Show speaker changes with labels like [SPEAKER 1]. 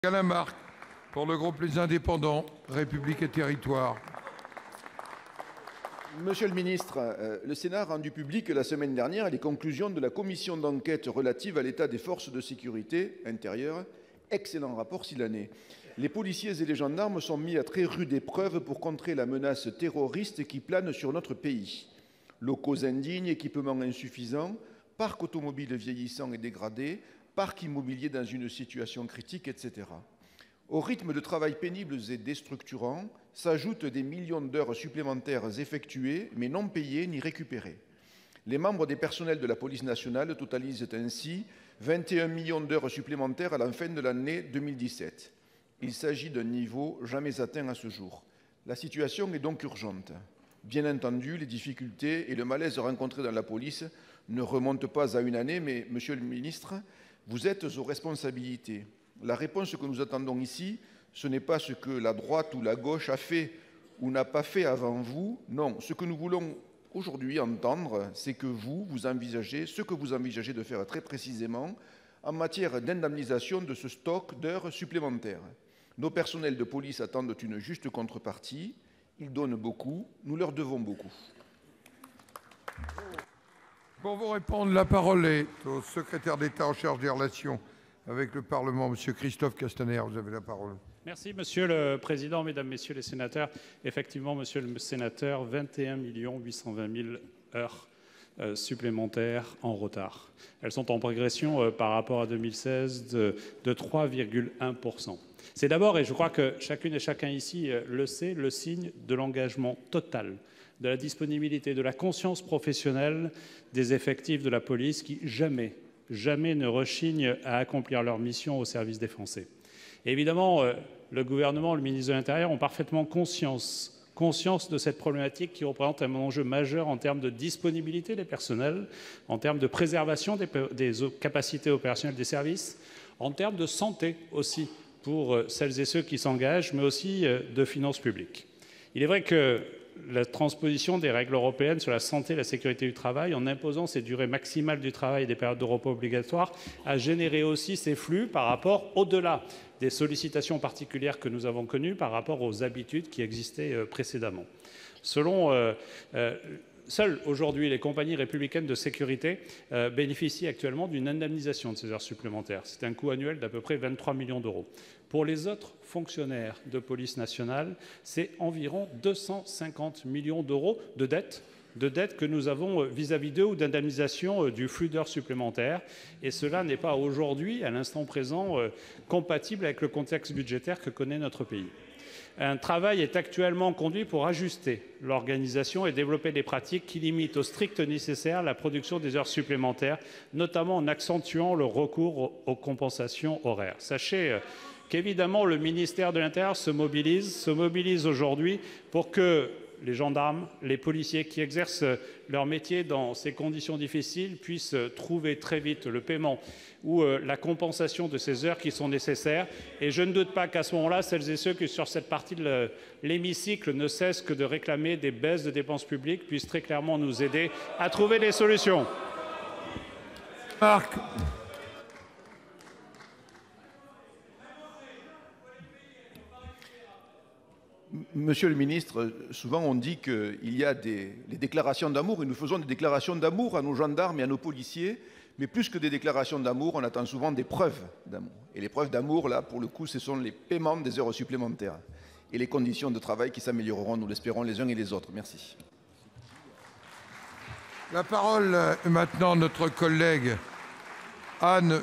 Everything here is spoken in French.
[SPEAKER 1] Alain Marc, pour le groupe Les Indépendants, République et Territoires.
[SPEAKER 2] Monsieur le ministre, le Sénat a rendu public la semaine dernière les conclusions de la commission d'enquête relative à l'état des forces de sécurité intérieure. Excellent rapport s'il en est. Les policiers et les gendarmes sont mis à très rude épreuve pour contrer la menace terroriste qui plane sur notre pays. Locaux indignes, équipements insuffisants, parc automobile vieillissant et dégradé, parc immobilier dans une situation critique, etc. Au rythme de travail pénibles et déstructurants s'ajoutent des millions d'heures supplémentaires effectuées, mais non payées ni récupérées. Les membres des personnels de la police nationale totalisent ainsi 21 millions d'heures supplémentaires à la fin de l'année 2017. Il s'agit d'un niveau jamais atteint à ce jour. La situation est donc urgente. Bien entendu, les difficultés et le malaise rencontrés dans la police ne remontent pas à une année, mais, monsieur le ministre, vous êtes aux responsabilités. La réponse que nous attendons ici, ce n'est pas ce que la droite ou la gauche a fait ou n'a pas fait avant vous. Non, ce que nous voulons aujourd'hui entendre, c'est que vous envisagez ce que vous envisagez de faire très précisément en matière d'indemnisation de ce stock d'heures supplémentaires. Nos personnels de police attendent une juste contrepartie. Ils donnent beaucoup, nous leur devons beaucoup.
[SPEAKER 1] Pour vous répondre, la parole est au secrétaire d'État en charge des relations avec le Parlement, M. Christophe Castaner. Vous avez la parole.
[SPEAKER 3] Merci, Monsieur le Président, Mesdames, Messieurs les sénateurs. Effectivement, Monsieur le Sénateur, 21 820 000 heures supplémentaires en retard. Elles sont en progression par rapport à 2016 de 3,1%. C'est d'abord, et je crois que chacune et chacun ici le sait, le signe de l'engagement total, de la disponibilité, de la conscience professionnelle des effectifs de la police qui jamais ne rechignent à accomplir leur mission au service des Français. Et évidemment, le gouvernement, le ministre de l'Intérieur ont parfaitement conscience de cette problématique qui représente un enjeu majeur en termes de disponibilité des personnels, en termes de préservation des capacités opérationnelles des services, en termes de santé aussi pour celles et ceux qui s'engagent, mais aussi de finances publiques. Il est vrai que la transposition des règles européennes sur la santé et la sécurité du travail, en imposant ces durées maximales du travail et des périodes de repos obligatoires, a généré aussi ces flux par rapport au-delà des sollicitations particulières que nous avons connues par rapport aux habitudes qui existaient précédemment. Seules aujourd'hui les compagnies républicaines de sécurité bénéficient actuellement d'une indemnisation de ces heures supplémentaires. C'est un coût annuel d'à peu près 23 millions d'euros. Pour les autres fonctionnaires de police nationale, c'est environ 250 millions d'euros de dettes que nous avons vis-à-vis d'eux ou d'indemnisation du flux d'heures supplémentaires. Et cela n'est pas aujourd'hui, à l'instant présent, compatible avec le contexte budgétaire que connaît notre pays. Un travail est actuellement conduit pour ajuster l'organisation et développer des pratiques qui limitent au strict nécessaire la production des heures supplémentaires, notamment en accentuant le recours aux compensations horaires. Sachez qu'évidemment, le ministère de l'Intérieur se mobilise aujourd'hui pour que les gendarmes, les policiers qui exercent leur métier dans ces conditions difficiles puissent trouver très vite le paiement ou la compensation de ces heures qui sont nécessaires. Et je ne doute pas qu'à ce moment-là, celles et ceux qui, sur cette partie de l'hémicycle, ne cessent que de réclamer des baisses de dépenses publiques puissent très clairement nous aider à trouver des solutions.
[SPEAKER 1] Marc.
[SPEAKER 2] Monsieur le ministre, souvent on dit qu'il y a des déclarations d'amour, et nous faisons des déclarations d'amour à nos gendarmes et à nos policiers, mais plus que des déclarations d'amour, on attend souvent des preuves d'amour. Et les preuves d'amour, là, pour le coup, ce sont les paiements des heures supplémentaires et les conditions de travail qui s'amélioreront, nous l'espérons, les uns et les autres. Merci.
[SPEAKER 1] La parole est maintenant à notre collègue Anne